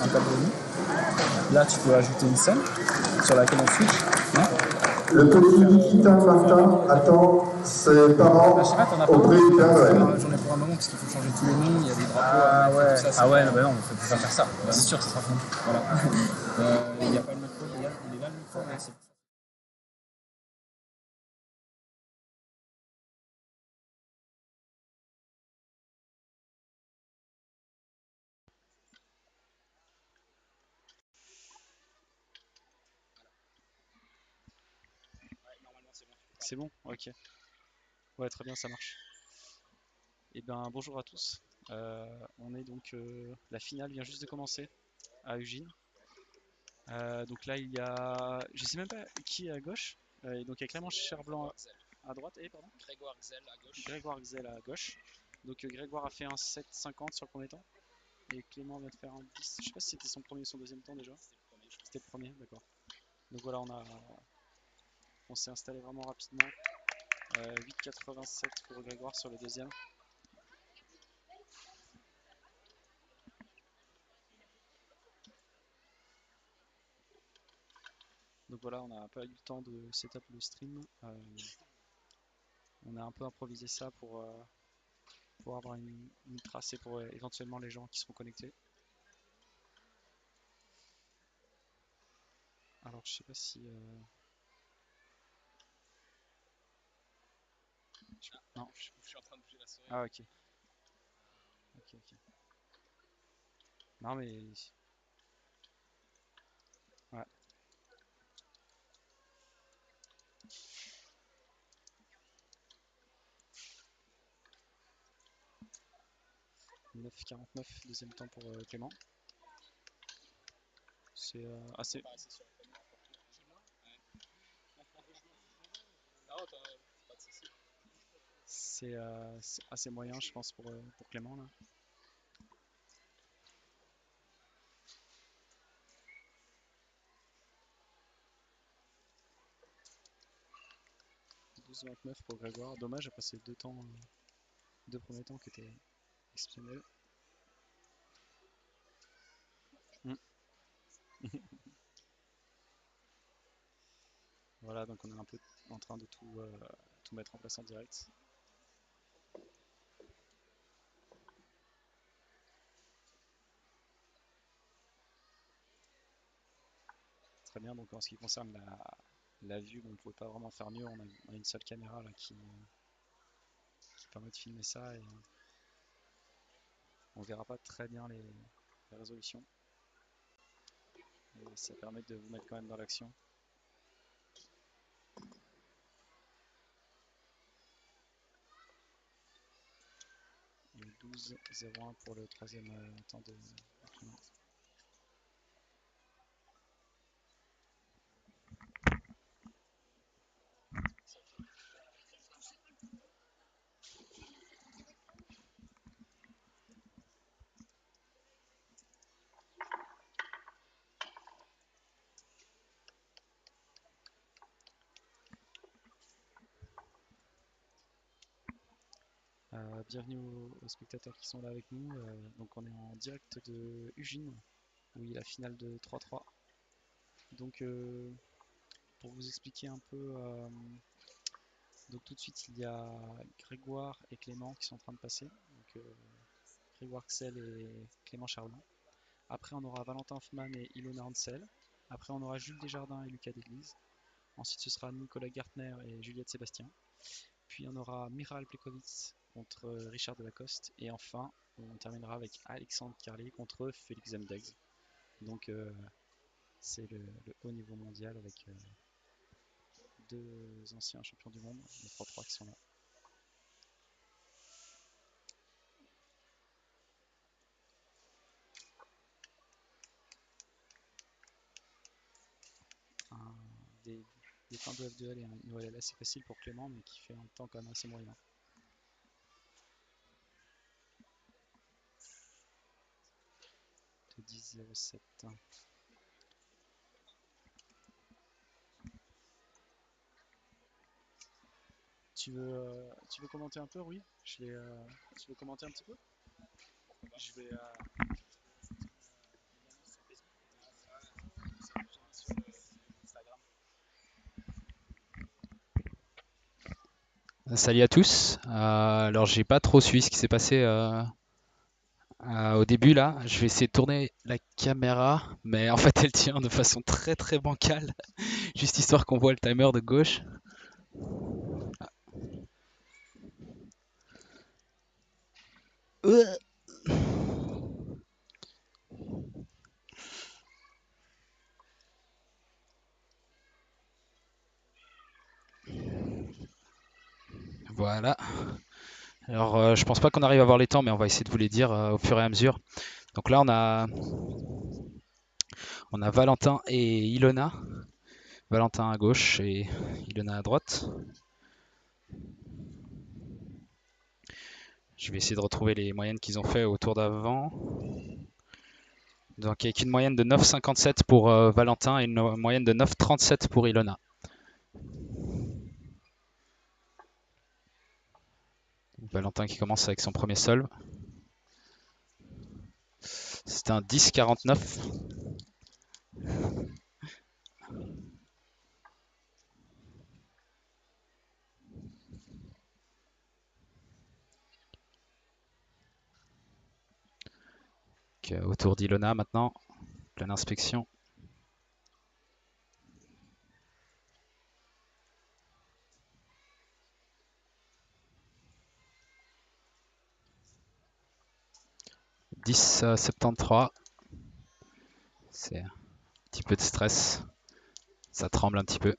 un tableau nu. Là, tu peux ajouter une scène sur laquelle on switch. Hein. Le petit Nikita Martin attend ses parents auprès du Père Noël. J'en ai pour un moment parce qu'il faut changer tous les noms, il y a des drapeaux. Non, on peut pas faire ça. Bien sûr, ça sera fou. Voilà. Il n'y a pas le micro, il est là le micro, mais c'est. C'est bon, ok. Ouais, très bien, ça marche. Et ben bonjour à tous. On est donc la finale vient juste de commencer à Eugene. Donc là il y a, je sais même pas qui est à gauche. Et donc il y a Clément Cherblanc à droite et pardon. Grégoire Xel à gauche. Grégoire Xel à gauche. Donc Grégoire a fait un 7,50 sur le premier temps. Et Clément vient de faire un 10. Je sais pas si c'était son premier ou son deuxième temps déjà. C'était le premier, d'accord. Donc voilà, on s'est installé vraiment rapidement. 8,87 pour Grégoire sur le deuxième. Donc voilà, on n'a pas eu le temps de setup le stream. On a un peu improvisé ça pour avoir une trace et pour éventuellement les gens qui seront connectés. Alors je sais pas si... Non. Je suis en train de bouger la souris. Ah ok. Ok. Non mais... Ouais. « 9,49 deuxième temps pour Clément. C'est assez... C'est assez moyen je pense pour Clément là. « 12,29 pour Grégoire. Dommage après ces deux premiers temps qui étaient exceptionnels. Voilà, donc on est un peu en train de tout mettre en place en direct. Très bien, donc en ce qui concerne la vue, on ne pouvait pas vraiment faire mieux. On a une seule caméra là, qui permet de filmer ça et on verra pas très bien les résolutions. Et ça permet de vous mettre quand même dans l'action. Et 12,01 pour le troisième temps de Clément. Bienvenue aux spectateurs qui sont là avec nous. Donc on est en direct de Eugene, où il y a la finale de 3-3. Donc pour vous expliquer un peu, donc tout de suite il y a Grégoire et Clément qui sont en train de passer. Donc Grégoire Xel et Clément Charlon. Après on aura Valentin Hoffman et Ilona Hansel. Après on aura Jules Desjardins et Lucas Deglise. Ensuite ce sera Nicolas Gartner et Juliette Sébastien. Puis on aura Miral Plekovitz contre Richard Delacoste. Et enfin, on terminera avec Alexandre Carlier contre Félix Zemdegs. Donc c'est le haut niveau mondial avec deux anciens champions du monde, les 3-3 qui sont là. Des fins de F2L et une OLL assez facile pour Clément, mais qui fait un temps quand même assez moyen. De 10,07. Tu veux commenter un peu, oui? Tu veux commenter un petit peu? Je vais Salut à tous. Alors j'ai pas trop suivi ce qui s'est passé au début là. Je vais essayer de tourner la caméra, mais en fait elle tient de façon très très bancale, juste histoire qu'on voit le timer de gauche. Voilà. Alors je pense pas qu'on arrive à voir les temps, mais on va essayer de vous les dire au fur et à mesure. Donc là on a Valentin et Ilona. Valentin à gauche et Ilona à droite. Je vais essayer de retrouver les moyennes qu'ils ont fait au tour d'avant. Donc avec une moyenne de 9,57 pour Valentin et une moyenne de 9,37 pour Ilona. Valentin qui commence avec son premier solve. C'est un 10,49. Autour d'Ilona maintenant, pleine inspection. « 10,73. C'est un petit peu de stress. Ça tremble un petit peu.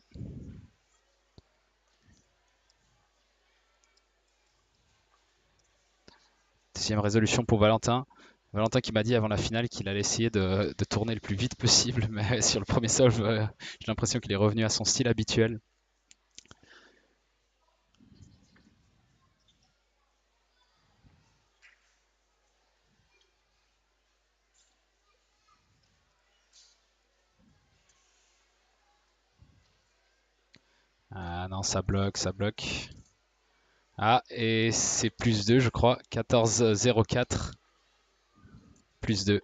Deuxième résolution pour Valentin. Valentin qui m'a dit avant la finale qu'il allait essayer de tourner le plus vite possible, mais sur le premier solve, j'ai l'impression qu'il est revenu à son style habituel. Ah non, ça bloque, ça bloque. Ah, et c'est plus 2, je crois. 14,04. Plus 2.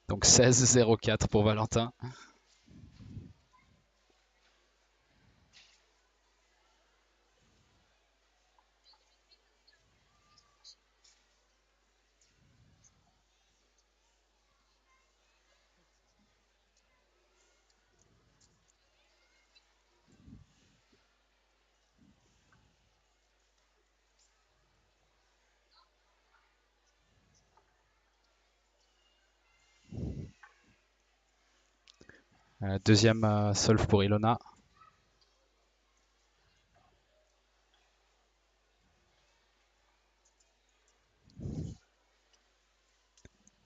Donc 16,04 pour Valentin. Deuxième solve pour Ilona.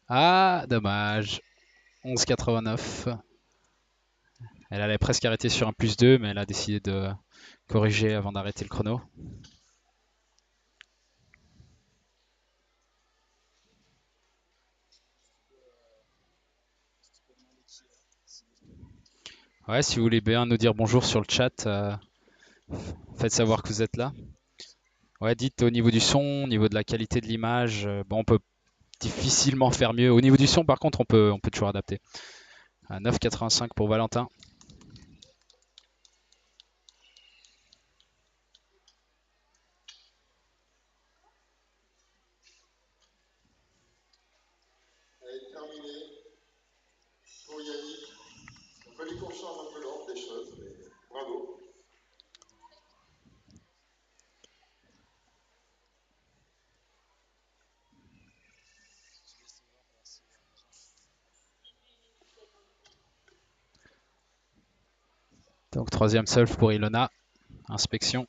Ah, dommage. 11,89. Elle allait presque arrêter sur un plus 2, mais elle a décidé de corriger avant d'arrêter le chrono. Ouais, si vous voulez bien nous dire bonjour sur le chat, faites savoir que vous êtes là. Ouais, dites au niveau du son, au niveau de la qualité de l'image. Bon, on peut difficilement faire mieux. Au niveau du son, par contre, on peut toujours adapter. 9,85 pour Valentin. Elle est terminée pour Yannick. On peut lui qu'on change un peu l'ordre des choses, mais bravo. Donc troisième solve pour Ilona. Inspection.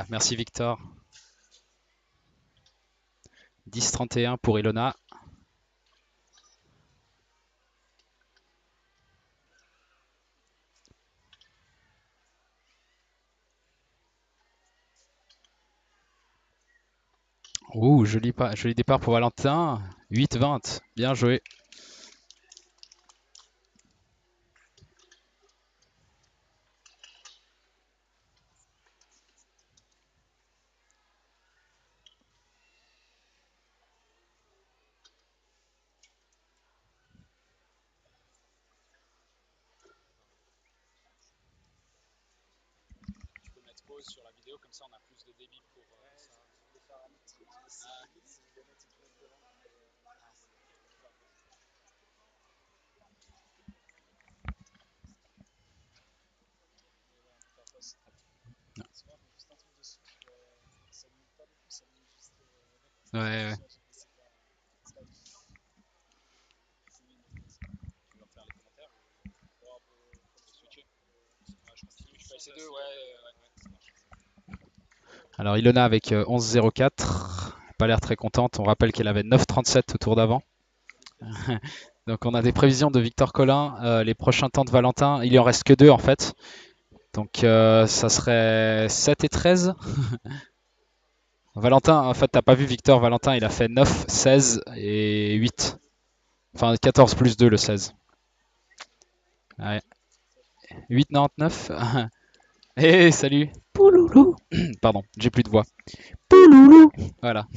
Merci Victor. 10,31 pour Ilona. Ouh, joli départ pour Valentin. 8,20. Bien joué. pause sur la vidéo, comme ça on a plus de débit pour ça. Ouais, ouais. Tu vas faire les commentaires ou switcher. Je continue, je fais ces deux, ouais, ça marche. Alors Ilona avec 11,04. Pas l'air très contente. On rappelle qu'elle avait 9,37 au tour d'avant. Donc on a des prévisions de Victor Collin. Les prochains temps de Valentin, il y en reste que 2 en fait. Donc ça serait 7 et 13. Valentin, en fait, t'as pas vu Victor. Valentin, il a fait 9, 16 et 8. Enfin 14 plus 2 le 16. Ouais. 8,99. Hé, salut. Pouloulou. Pardon, j'ai plus de voix. Pouloulou. Voilà.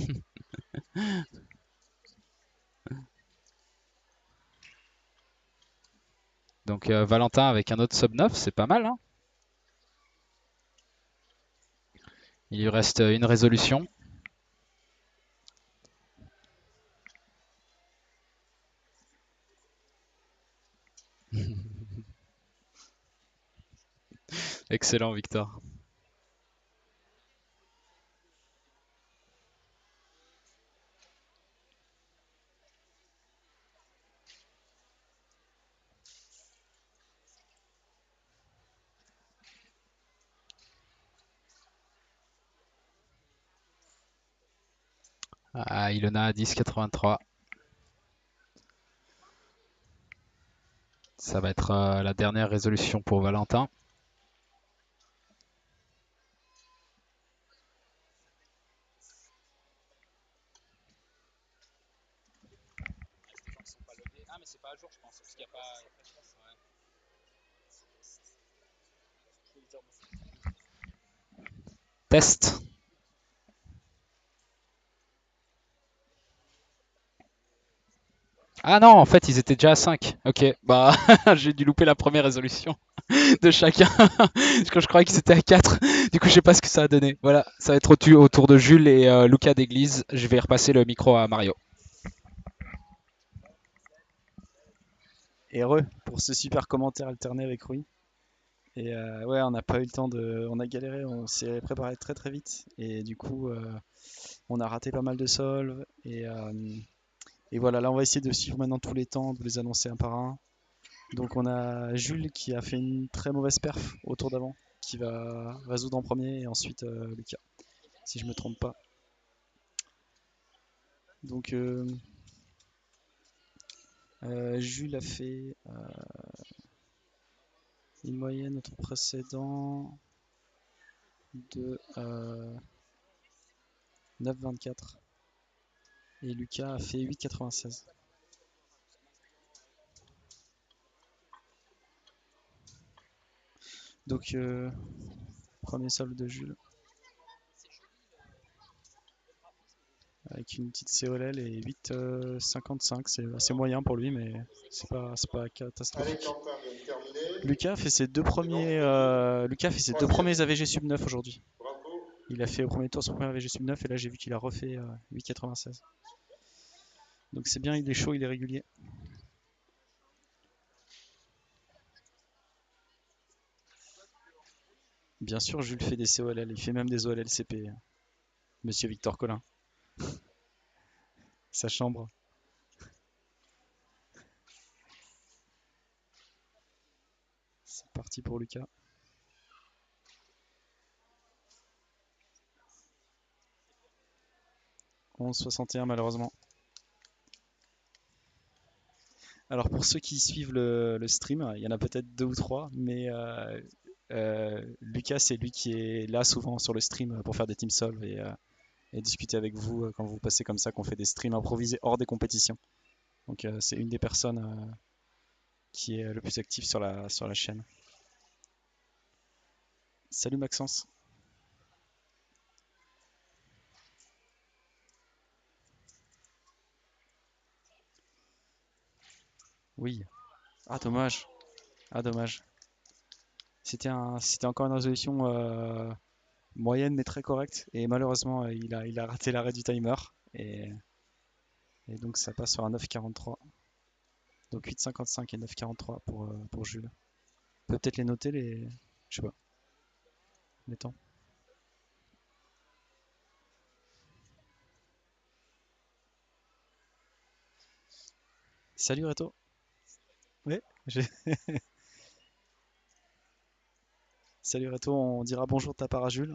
Donc Valentin avec un autre sub 9, c'est pas mal. Hein, il lui reste une résolution. Excellent, Victor. Ah, Ilona à 10,83. Ça va être la dernière résolution pour Valentin. Des gens qui sont pas logués. Ah, mais c'est pas à jour, je pense, parce qu'il n'y a pas de place. Test. Ah non, en fait, ils étaient déjà à 5. Ok, bah j'ai dû louper la première résolution de chacun. Parce que je croyais qu'ils étaient à 4. Du coup, je sais pas ce que ça a donné. Voilà, ça va être au tour de Jules et Lucas d'Église. Je vais repasser le micro à Mario. Heureux pour ce super commentaire alterné avec Rui. Et ouais, on n'a pas eu le temps on a galéré, on s'est préparé très très vite. Et du coup, on a raté pas mal de solves. Et voilà, là on va essayer de suivre maintenant tous les temps, de les annoncer un par un. Donc on a Jules qui a fait une très mauvaise perf au tour d'avant, qui va résoudre en premier, et ensuite Lucas, si je me trompe pas. Donc Jules a fait une moyenne au tour précédent de 9,24 et Lucas a fait 8,96. Donc premier solve de Jules avec une petite COLL et 8,55, c'est assez moyen pour lui, mais c'est pas Allez, catastrophique. Quentin vient de terminer. Lucas fait ses deux premiers AVG sub 9 aujourd'hui. Bravo. Il a fait au premier tour son premier AVG sub 9 et là j'ai vu qu'il a refait 8,96. Donc c'est bien, il est chaud, il est régulier. Bien sûr, Jules fait des COLL, il fait même des OLLCP. Monsieur Victor Collin. Sa chambre. C'est parti pour Lucas. « 11,61 malheureusement. » Alors pour ceux qui suivent le stream, il y en a peut-être 2 ou 3, mais Lucas c'est lui qui est là souvent sur le stream pour faire des team solve et discuter avec vous quand vous passez comme ça, qu'on fait des streams improvisés hors des compétitions. Donc c'est une des personnes qui est le plus active sur la chaîne. Salut Maxence. Oui. Ah dommage. Ah dommage. C'était encore une résolution moyenne mais très correcte. Et malheureusement, il a raté l'arrêt du timer. Et donc ça passe sur un 9,43. Donc 8,55 et 9,43 pour Jules. On peut peut-être les noter, je sais pas, les temps. Salut Reto. Oui, salut Reto, on dira bonjour de ta part à Jules.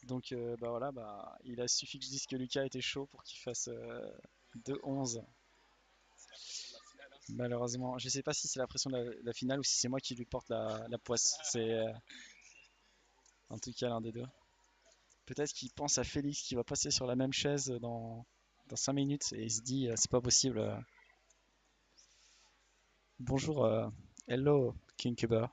Donc bah voilà, bah, il a suffi que je dise que Lucas était chaud pour qu'il fasse 2-11. Malheureusement, je sais pas si c'est la pression de la finale ou si c'est moi qui lui porte la poisse. C'est en tout cas l'un des deux. Peut-être qu'il pense à Félix qui va passer sur la même chaise dans 5 minutes et il se dit c'est pas possible. Bonjour, hello King Cuba.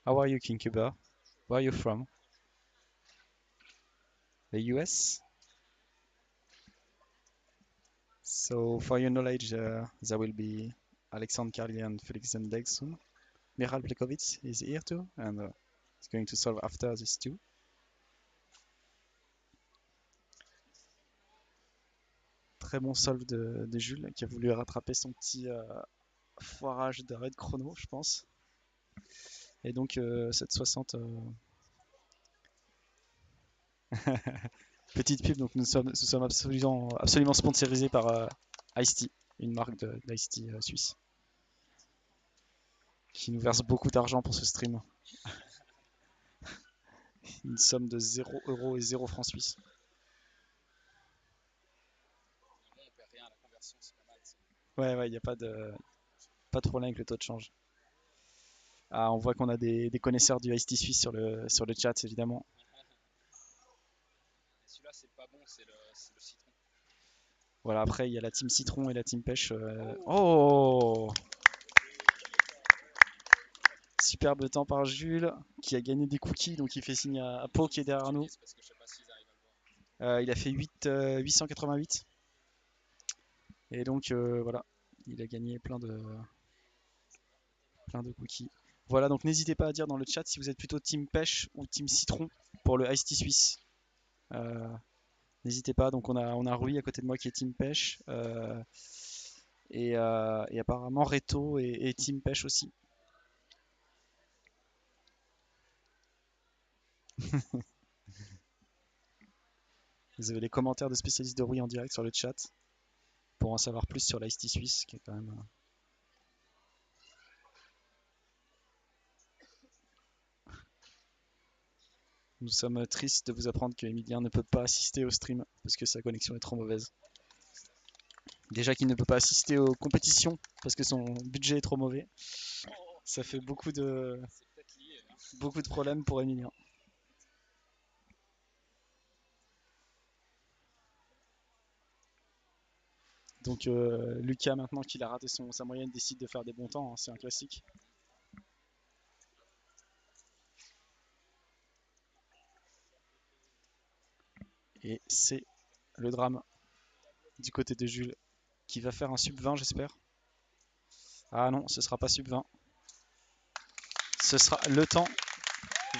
How are you King Cuba? Where are you from? The US? So for your knowledge, there will be Alexander Karli and Felix Zendeg soon. Miral Plekovic is here too, and he's going to solve after these two. Très bon solve de Jules qui a voulu rattraper son petit foirage d'arrêt de chrono, je pense. Et donc 7,60. Petite pub, donc nous sommes absolument sponsorisés par Ice-T, une marque d'Ice-T suisse, qui nous verse beaucoup d'argent pour ce stream. Une somme de 0 € et 0 francs suisses. Bon, on perd rien à la conversion, c'est pas mal. Ouais, il n'y a pas de problème avec le taux de change. Ah, on voit qu'on a des connaisseurs du Ice-T suisse sur le chat, évidemment. Celui-là, c'est pas bon, c'est le citron. Voilà, après, il y a la team citron et la team pêche. Oh! Superbe temps par Jules, qui a gagné des cookies, donc il fait signe à Pau qui est derrière nous. Parce que je sais pas s'ils arrivent à le voir. Il a fait 888. Et donc voilà, il a gagné plein de cookies. Voilà, donc n'hésitez pas à dire dans le chat si vous êtes plutôt team pêche ou team citron pour le Ice Tea suisse. N'hésitez pas, donc on a Rui à côté de moi qui est team pêche. Et apparemment Reto est team pêche aussi. Vous avez les commentaires de spécialistes de Rui en direct sur le chat pour en savoir plus sur l'Ice Tea suisse qui est quand même... Nous sommes tristes de vous apprendre que Emilien ne peut pas assister au stream parce que sa connexion est trop mauvaise. Déjà qu'il ne peut pas assister aux compétitions parce que son budget est trop mauvais. Ça fait beaucoup de problèmes pour Emilien. Donc Lucas, maintenant qu'il a raté sa moyenne, décide de faire des bons temps, hein, c'est un classique. Et c'est le drame du côté de Jules qui va faire un sub 20, j'espère. Ah non, ce sera pas sub 20. Ce sera le temps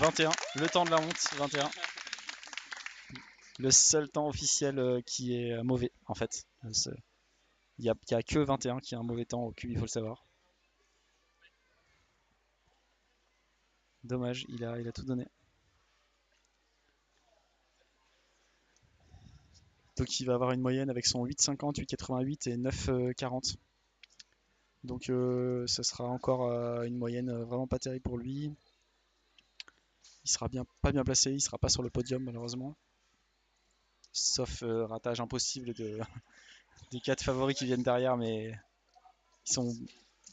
21, le temps de la honte 21. Le seul temps officiel qui est mauvais en fait. Il n'y a que 21 qui a un mauvais temps au cube, il faut le savoir. Dommage, il a tout donné. Donc il va avoir une moyenne avec son 8,50, 8,88 et 9,40. Donc ce sera encore une moyenne vraiment pas terrible pour lui. Il sera pas bien placé, il sera pas sur le podium malheureusement. Sauf ratage impossible des 4 favoris qui viennent derrière, mais ils sont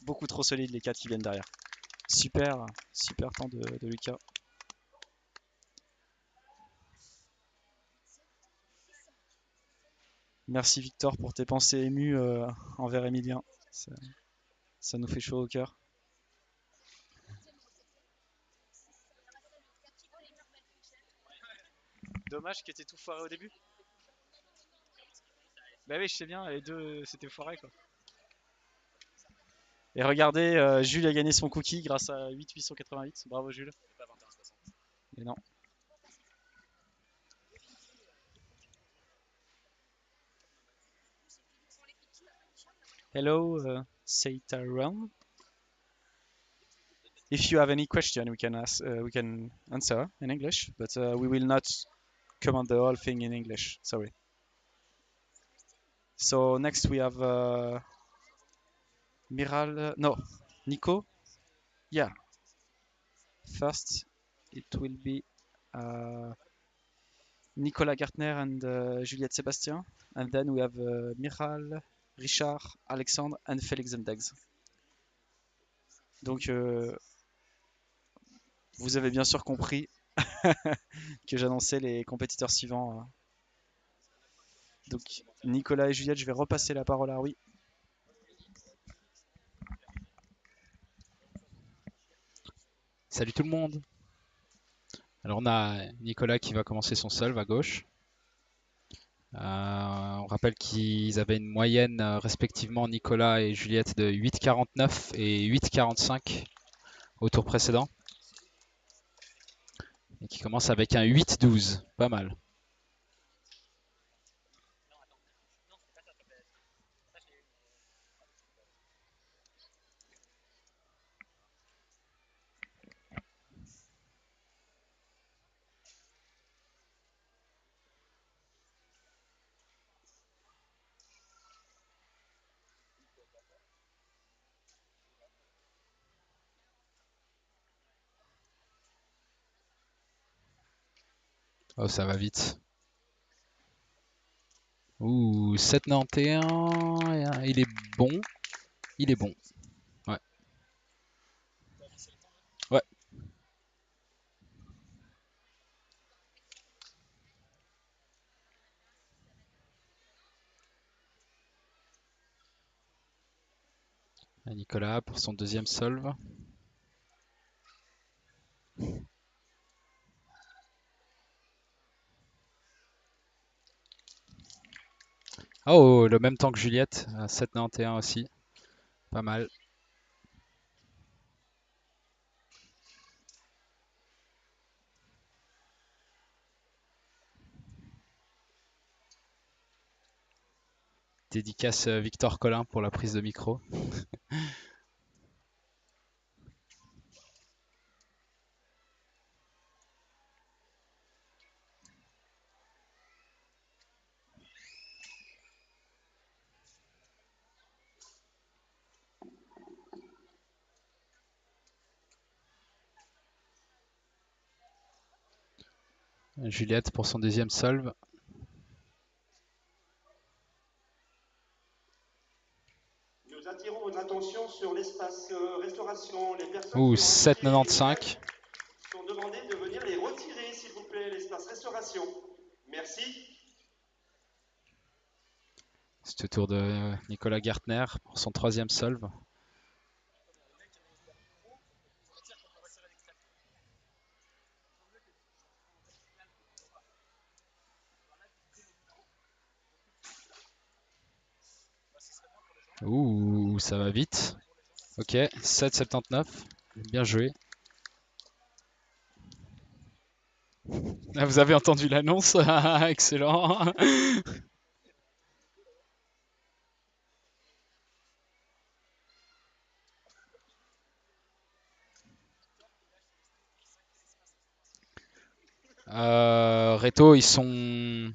beaucoup trop solides les 4 qui viennent derrière. Super temps de Lucas. Merci Victor pour tes pensées émues envers Emilien. Ça nous fait chaud au cœur. Dommage qu'il était tout foiré au début. Bah oui, je sais bien, les deux c'était foiré quoi. Et regardez, Jules a gagné son cookie grâce à 8888. Bravo Jules. Et non. Hello, Seitaron. If you have any question, we can ask, we can answer in English, but we will not comment the whole thing in English. Sorry. So next we have Miral. No, Nico. Yeah. First, it will be Nicolas Gartner and Juliette Sébastien, and then we have Miral, Richard, Alexandre, and Félix Zendegs. Donc, vous avez bien sûr compris que j'annonçais les compétiteurs suivants. Donc, Nicolas et Juliette, je vais repasser la parole à Rui. Salut tout le monde. Alors on a Nicolas qui va commencer son solve à gauche. On rappelle qu'ils avaient une moyenne respectivement Nicolas et Juliette de 8,49 et 8,45 au tour précédent. Et qui commence avec un 8,12. Pas mal. Oh, ça va vite. Ouh, 7,91. Il est bon. Il est bon. Ouais. Ouais. Et Nicolas pour son deuxième solve. Oh, le même temps que Juliette, 7,91 aussi. Pas mal. Dédicace Victor Collin pour la prise de micro. Juliette pour son deuxième solve. Nous attirons votre attention sur l'espace restauration. Les personnes Ouh, qui ont indiqué 7,95. sont demandées de venir les retirer, s'il vous plaît, l'espace restauration. Merci. C'est le tour de Nicolas Gartner pour son troisième solve. Ouh, ça va vite. Ok, 7,79. Bien joué. Ah, vous avez entendu l'annonce? Excellent. Reto, ils sont...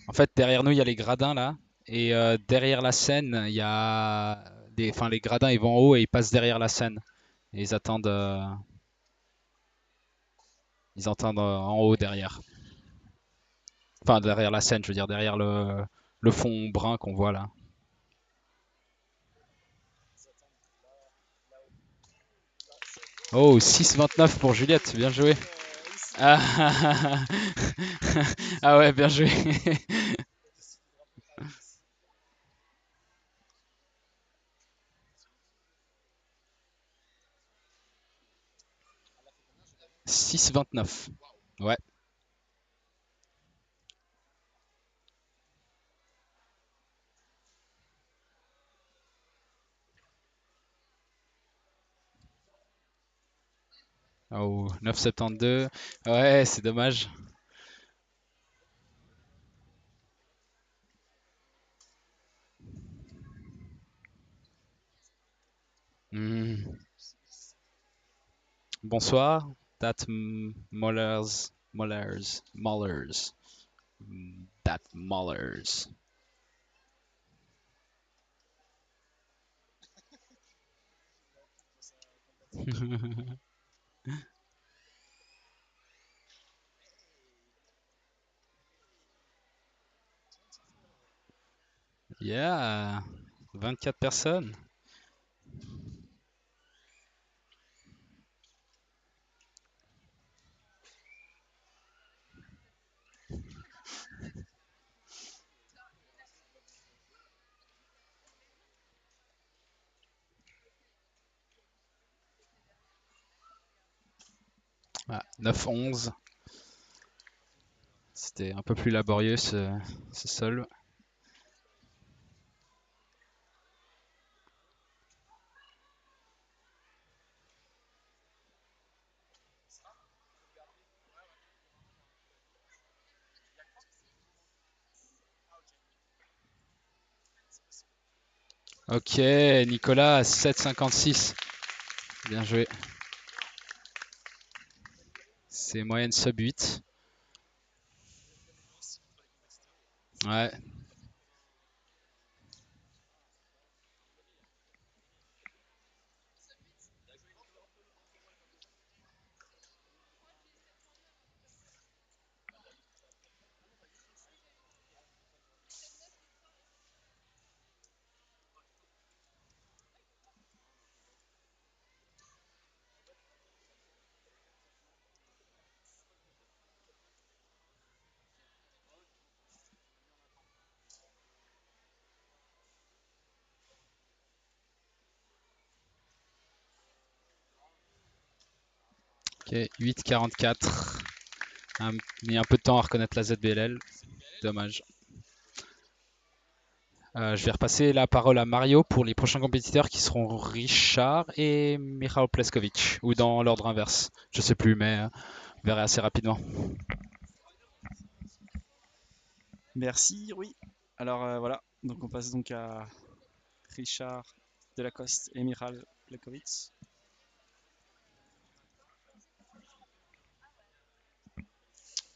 En fait, derrière nous, il y a les gradins là. Et derrière la scène, il y a des... Enfin, les gradins, ils vont en haut et ils passent derrière la scène. Et ils attendent... Ils entendent en haut derrière. Enfin, derrière la scène, je veux dire, derrière le fond brun qu'on voit là. Oh, 6,29 pour Juliette, bien joué. Ah, ah ouais, bien joué. « 6,29. Ouais. Oh, 9,72. Ouais, c'est dommage. Hmm. Bonsoir. That Mollers. Mollers. Mollers. That Mollers. Yeah. 24 personnes. Ah, 9-11. C'était un peu plus laborieux ce sol. Ok, Nicolas, 7,56. Bien joué. C'est moyenne sub 8. Ouais. Ok, 8,44. Mis un peu de temps à reconnaître la ZBLL. Dommage. Je vais repasser la parole à Mario pour les prochains compétiteurs qui seront Richard et Michał Pleskovic, ou dans l'ordre inverse. Je sais plus, mais vous verrez assez rapidement. Merci, oui. Alors voilà, donc on passe donc à Richard Delacoste et Michal Plekovic.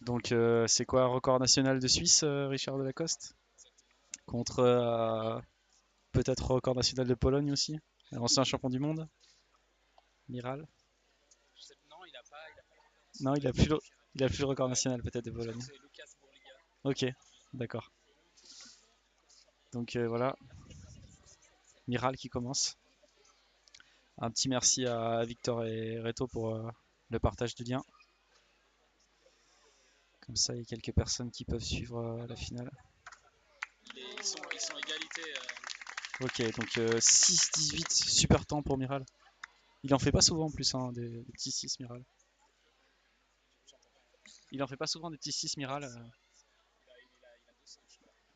Donc c'est quoi, record national de Suisse, Richard Delacoste? Contre peut-être record national de Pologne aussi? Ancien champion du monde? Miral? Non, il a plus le record national peut-être de Pologne. Ok, d'accord. Donc voilà, Miral qui commence. Un petit merci à Victor et Reto pour le partage du lien. Comme ça, il y a quelques personnes qui peuvent suivre la finale. Ils sont égalité. Ok, donc 6-18, super temps pour Miral. Il en fait pas souvent en plus, hein, des petits 6 Miral. Il en fait pas souvent des petits 6 Miral.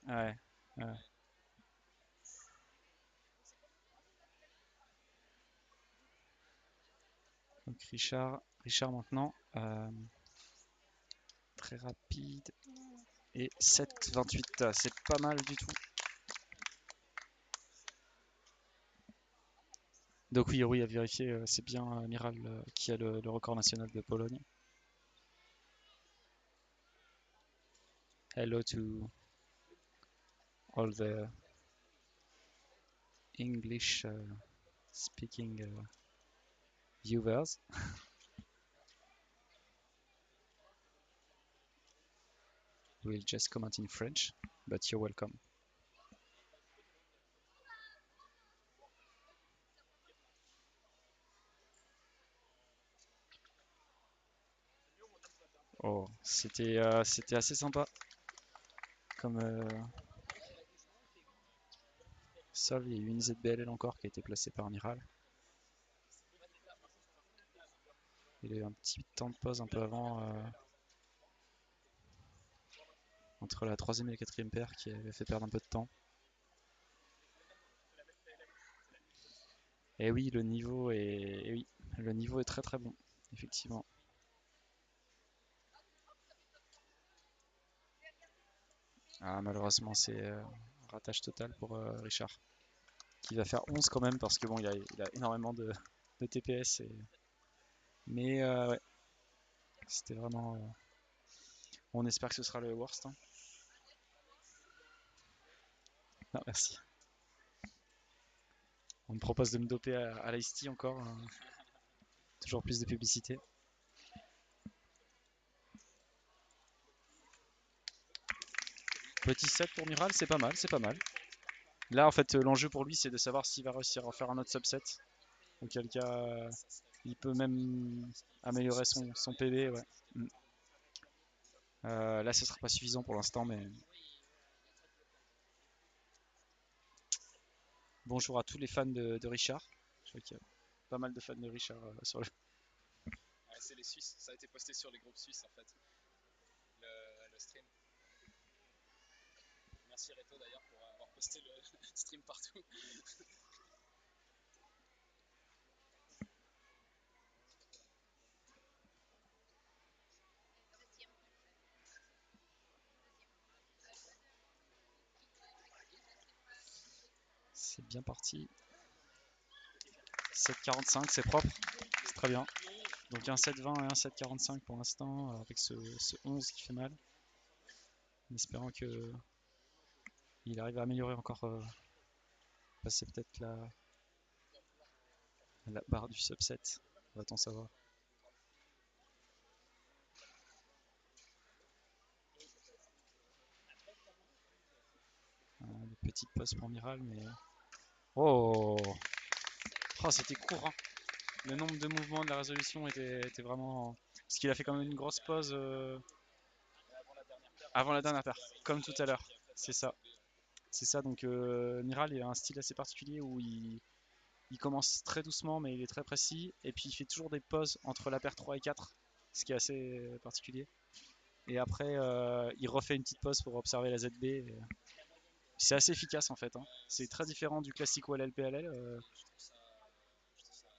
Ouais, ouais. Donc Richard maintenant. Très rapide. Et 7,28, c'est pas mal du tout. Donc oui, à vérifier, c'est bien Miral qui a le record national de Pologne. Hello to all the English speaking viewers. We'll just comment in French, but you're welcome. Oh, c'était assez sympa comme sol. Il y a eu une ZBLL encore qui a été placée par Miral. Il y a eu un petit temps de pause un peu avant entre la troisième et la quatrième paire qui avait fait perdre un peu de temps. Et oui, le niveau est très très bon. effectivement. Ah, malheureusement, c'est ratage total pour Richard, qui va faire 11 quand même, parce que bon, il a énormément de TPS. Mais ouais, c'était vraiment... On espère que ce sera le worst, hein. Non, merci. On me propose de me doper à l'Ice Tea encore, hein. Toujours plus de publicité. Petit set pour Miral, c'est pas mal, c'est pas mal. Là, en fait, l'enjeu pour lui, c'est de savoir s'il va réussir à faire un autre subset. Auquel cas, il peut même améliorer son PV. Ouais. Là, ce sera pas suffisant pour l'instant, mais... Bonjour à tous les fans de Richard. Je vois qu'il y a pas mal de fans de Richard sur le... Ouais, c'est les Suisses, ça a été posté sur les groupes suisses en fait, le stream. Merci Reto d'ailleurs pour avoir posté le stream partout. C'est bien parti. 7,45, c'est propre, c'est très bien. Donc un 7,20 et un 7,45 pour l'instant, avec ce 11 qui fait mal. En espérant que il arrive à améliorer encore, passer peut-être la barre du subset, va-t-on savoir. Une petite pause pour Miral, mais... Oh, oh c'était court, hein. Le nombre de mouvements de la résolution était vraiment... Parce qu'il a fait quand même une grosse pause avant la dernière paire, comme tout à l'heure. C'est ça. C'est ça, donc Miral, il a un style assez particulier où il commence très doucement, mais il est très précis. Et puis il fait toujours des pauses entre la paire 3 et 4, ce qui est assez particulier. Et après, il refait une petite pause pour observer la ZB. C'est assez efficace en fait, hein. C'est très différent du classique OLL PLL. Je trouve ça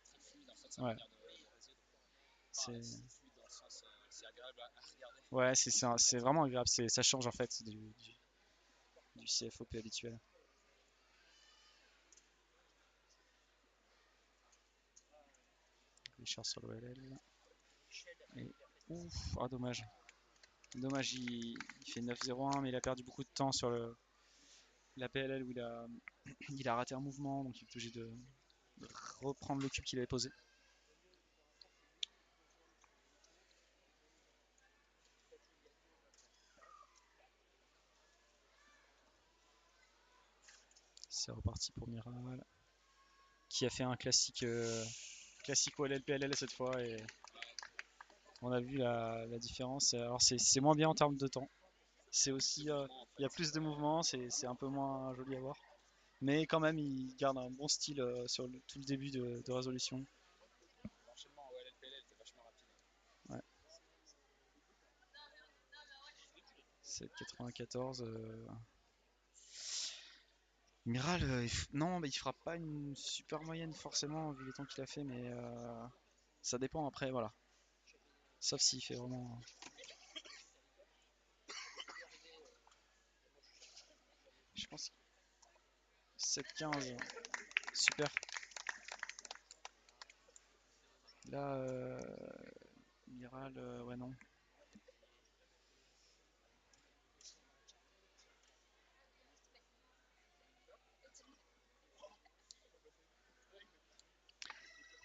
très fluide en fait, sa Ouais. manière de résoudre. Enfin, c'est fluide dans le sens, c'est agréable à regarder. Ouais, c'est vraiment agréable. Ça change en fait du CFOP habituel. Richard sur l'OLL. Et ouf, ah dommage. Dommage, il fait 9-0-1, mais il a perdu beaucoup de temps sur la PLL où il a raté un mouvement, donc il est obligé de reprendre le cube qu'il avait posé. C'est reparti pour Miral, qui a fait un classique OLL PLL cette fois, et on a vu la différence. Alors c'est moins bien en termes de temps. C'est aussi, il y a plus de mouvements, c'est un peu moins joli à voir. Mais quand même, il garde un bon style sur tout le début de résolution. L'enchaînement au LLPL était vachement rapide. Ouais. 7,94. Miral, non, il fera pas une super moyenne forcément vu les temps qu'il a fait, mais ça dépend après, voilà. Sauf s'il fait vraiment... Je pense 7,15, super. Là, Miral, ouais non.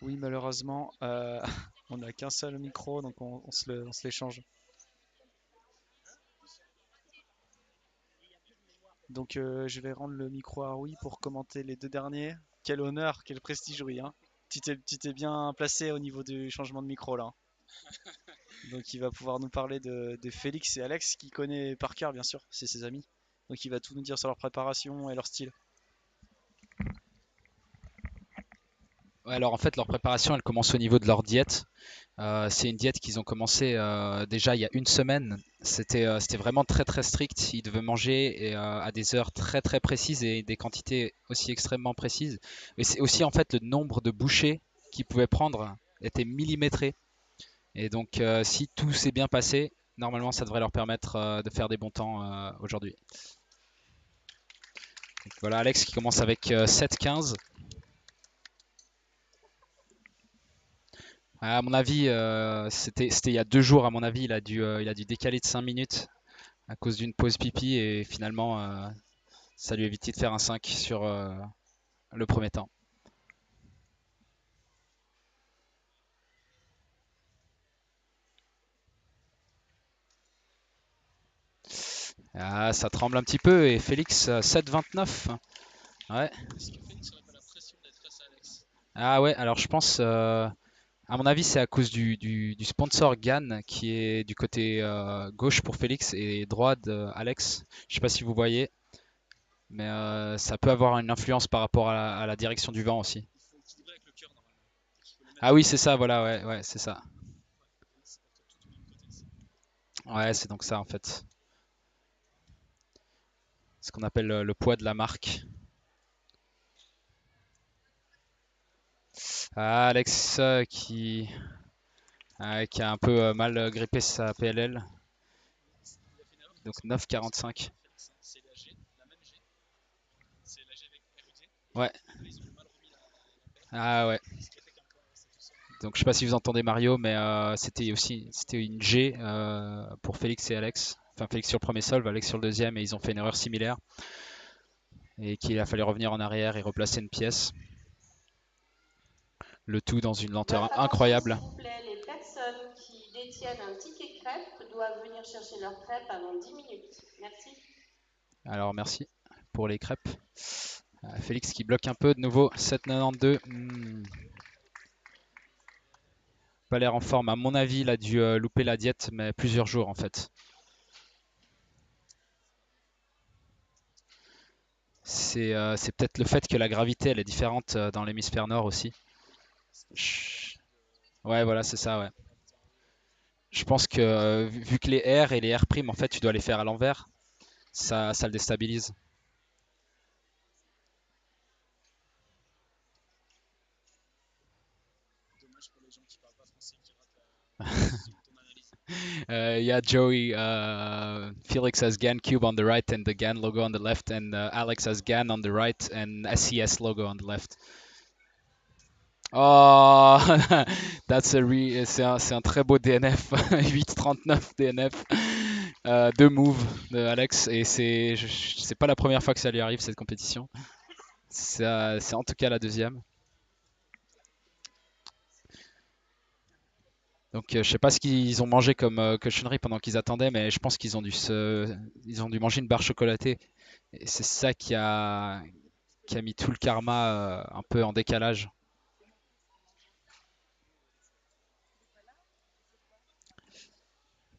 Oui, malheureusement, on n'a qu'un seul micro, donc on se l'échange. Donc je vais rendre le micro à Rui pour commenter les deux derniers. Quel honneur, quel prestige, Rui, hein. Tu t'es bien placé au niveau du changement de micro là. Donc il va pouvoir nous parler de Félix et Alex, qui connaît par cœur bien sûr, c'est ses amis. Donc il va tout nous dire sur leur préparation et leur style. Ouais, alors en fait, leur préparation, elle commence au niveau de leur diète. C'est une diète qu'ils ont commencé déjà il y a une semaine. C'était vraiment très très strict. Ils devaient manger à des heures très très précises et des quantités aussi extrêmement précises. Et c'est aussi en fait le nombre de bouchées qu'ils pouvaient prendre était millimétré. Et donc, si tout s'est bien passé, normalement, ça devrait leur permettre de faire des bons temps aujourd'hui. Donc, voilà, Alex qui commence avec 7-15. À mon avis, c'était il y a 2 jours, à mon avis, il a dû décaler de 5 minutes à cause d'une pause pipi et finalement, ça lui a évité de faire un 5 sur le premier temps. Ah, ça tremble un petit peu et Félix 7-29. Ouais. Est-ce que Félix n'aurait pas la pression d'être face à Alex? Ah ouais, alors je pense, à mon avis, c'est à cause du sponsor GAN qui est du côté gauche pour Félix et droit de Alex. Je sais pas si vous voyez, mais ça peut avoir une influence par rapport à la direction du vent aussi. Il faut équilibrer avec le cœur normalement. Donc, il faut le mettre Ah oui, c'est ça, voilà, ouais, ouais, c'est ça. ouais, c'est pour que tout au même côté. Ouais, c'est donc ça en fait. Ce qu'on appelle le poids de la marque. Ah, Alex qui a un peu mal grippé sa PLL. Il a fait une erreur, je Donc pense, en fait, 9,45. Félix, hein. C'est la G, la même G. C'est la G avec RUD. Ouais. Et là, ils ont mal remis la paire. Ah ouais. Ce qui a fait qu'un point restait tout seul. Donc je sais pas si vous entendez Mario, mais c'était une G pour Félix et Alex. Enfin Félix sur le premier solve, Alex sur le deuxième, et ils ont fait une erreur similaire. Et qu'il a fallu revenir en arrière et replacer une pièce. Le tout dans une lenteur Votre attention, incroyable. s'il vous plaît, les personnes qui détiennent un ticket crêpe doivent venir chercher leur crêpe avant 10 minutes. Merci. Alors merci pour les crêpes. Félix qui bloque un peu de nouveau, 7,92. Pas l'air en forme. À mon avis, il a dû louper la diète, mais plusieurs jours en fait. C'est peut-être le fait que la gravité elle est différente dans l'hémisphère nord aussi. Ouais, voilà, c'est ça, ouais. Je pense que vu que les R et les R' en fait, tu dois les faire à l'envers, ça le déstabilise. Dommage pour les gens qui parlent pas français qui ratent ton analyse. Yeah, Joey, Felix has GAN cube on the right and the GAN logo on the left, and Alex has GAN on the right and SES logo on the left. Oh, c'est un très beau DNF, 8,39 DNF, 2 moves de Alex, et c'est pas la première fois que ça lui arrive cette compétition. C'est en tout cas la deuxième. Donc je sais pas ce qu'ils ont mangé comme cochonnerie pendant qu'ils attendaient, mais je pense qu'ils ont ils ont dû manger une barre chocolatée. Et c'est ça qui a mis tout le karma un peu en décalage.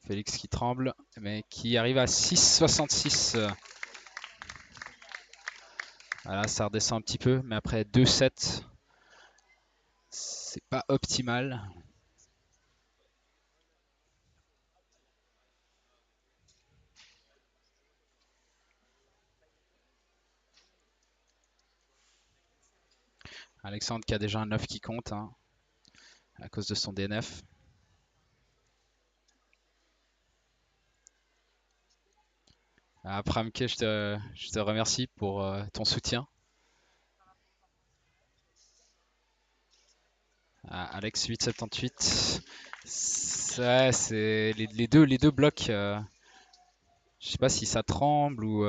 Félix qui tremble, mais qui arrive à 6,66. Voilà, ça redescend un petit peu, mais après 2-7, c'est pas optimal. Alexandre qui a déjà un 9 qui compte hein, à cause de son DNF. Pramke, je te remercie pour ton soutien. Alex 8,78. Ouais, c'est les deux blocs. Je sais pas si ça tremble ou.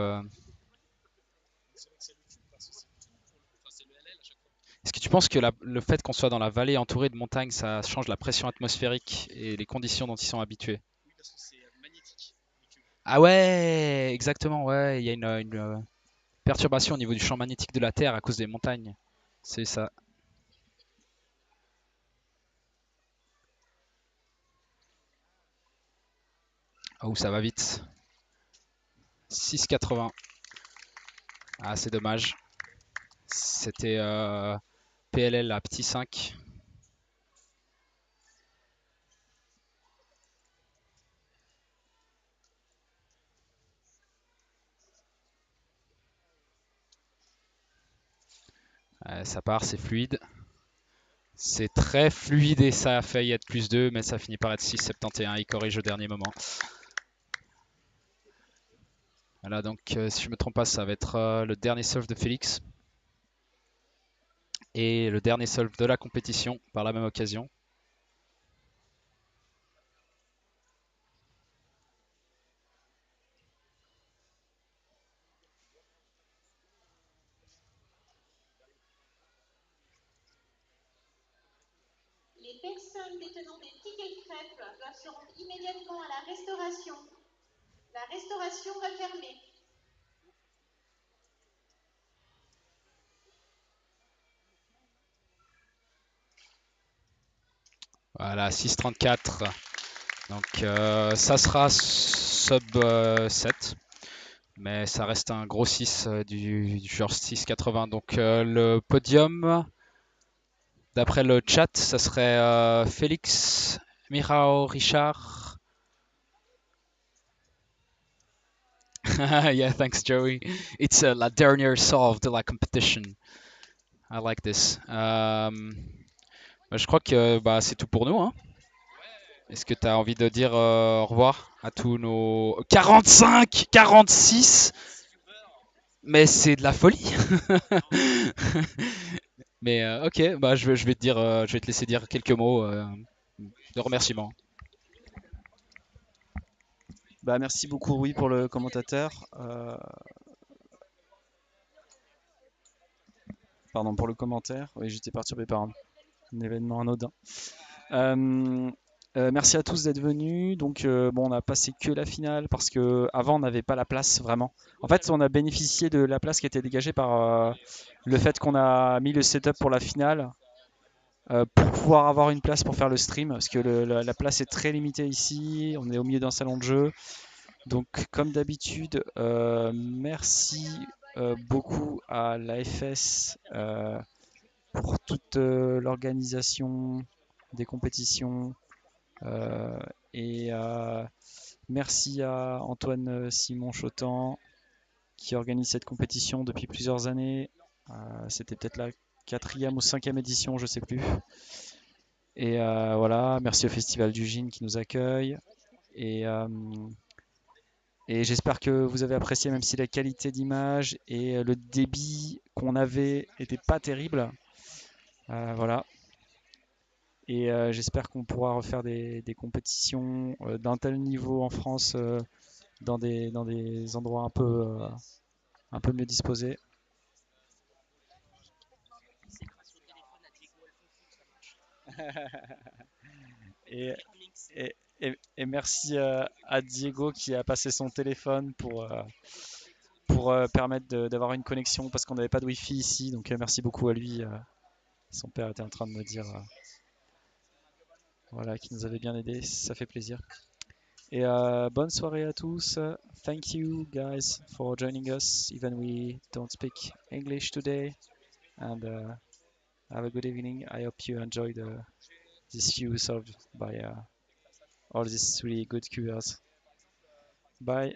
C'est vrai que c'est le cube parce que c'est tout pour le. Enfin, c'est le LL à chaque fois. Est-ce que tu penses que le fait qu'on soit dans la vallée entourée de montagnes, ça change la pression atmosphérique et les conditions dont ils sont habitués? Oui, parce que c'est magnétique, le cube. Ah ouais, exactement, ouais, il y a une perturbation au niveau du champ magnétique de la Terre à cause des montagnes. C'est ça. Oh, ça va vite. 6,80. Ah, c'est dommage. C'était PLL à petit 5. Ça part, c'est fluide. C'est très fluide et ça a failli être +2, mais ça finit par être 6,71. Il corrige au dernier moment. Voilà, donc si je me trompe pas, ça va être le dernier solve de Félix. Et le dernier solve de la compétition par la même occasion. Les personnes détenant des tickets crêpes doivent se rendre immédiatement à la restauration. La restauration va fermer. Voilà, 6,34. Donc ça sera sub 7. Mais ça reste un gros 6 du genre 6,80. Donc le podium, d'après le chat, ça serait Félix, Mirao, Richard. Yeah, thanks Joey. It's la dernière solve de la competition. I like this. Je crois que c'est tout pour nous, hein. Est-ce que tu as envie de dire au revoir à tous nos 45, 46? Mais c'est de la folie. Mais ok, je vais te dire, je vais te laisser dire quelques mots de remerciement. Bah, merci beaucoup Rui pour le commentateur. Pardon pour le commentaire. Oui, j'étais perturbé par un événement anodin. Merci à tous d'être venus. Donc bon, on a passé que la finale parce que avant on n'avait pas la place vraiment. En fait, on a bénéficié de la place qui était dégagée par le fait qu'on a mis le setup pour la finale pour pouvoir avoir une place pour faire le stream parce que la place est très limitée ici. On est au milieu d'un salon de jeu. Donc comme d'habitude, merci beaucoup à l'AFS pour toute l'organisation des compétitions. Et merci à Antoine Simon Chotan qui organise cette compétition depuis plusieurs années. C'était peut-être la 4e ou 5e édition, je ne sais plus. Et voilà, merci au Festival du Gin qui nous accueille. Et j'espère que vous avez apprécié, même si la qualité d'image et le débit qu'on avait n'était pas terrible. Voilà. Et j'espère qu'on pourra refaire des compétitions d'un tel niveau en France dans des endroits un peu mieux disposés. Et, et merci à Diego qui a passé son téléphone pour permettre d'avoir une connexion parce qu'on n'avait pas de Wi-Fi ici. Donc merci beaucoup à lui. Son père était en train de me dire voilà, qu'il nous avait bien aidé. Ça fait plaisir. Et bonne soirée à tous. Thank you guys for joining us, even we don't speak English today. And have a good evening. I hope you enjoy this view solved by all these really good QRs. Bye.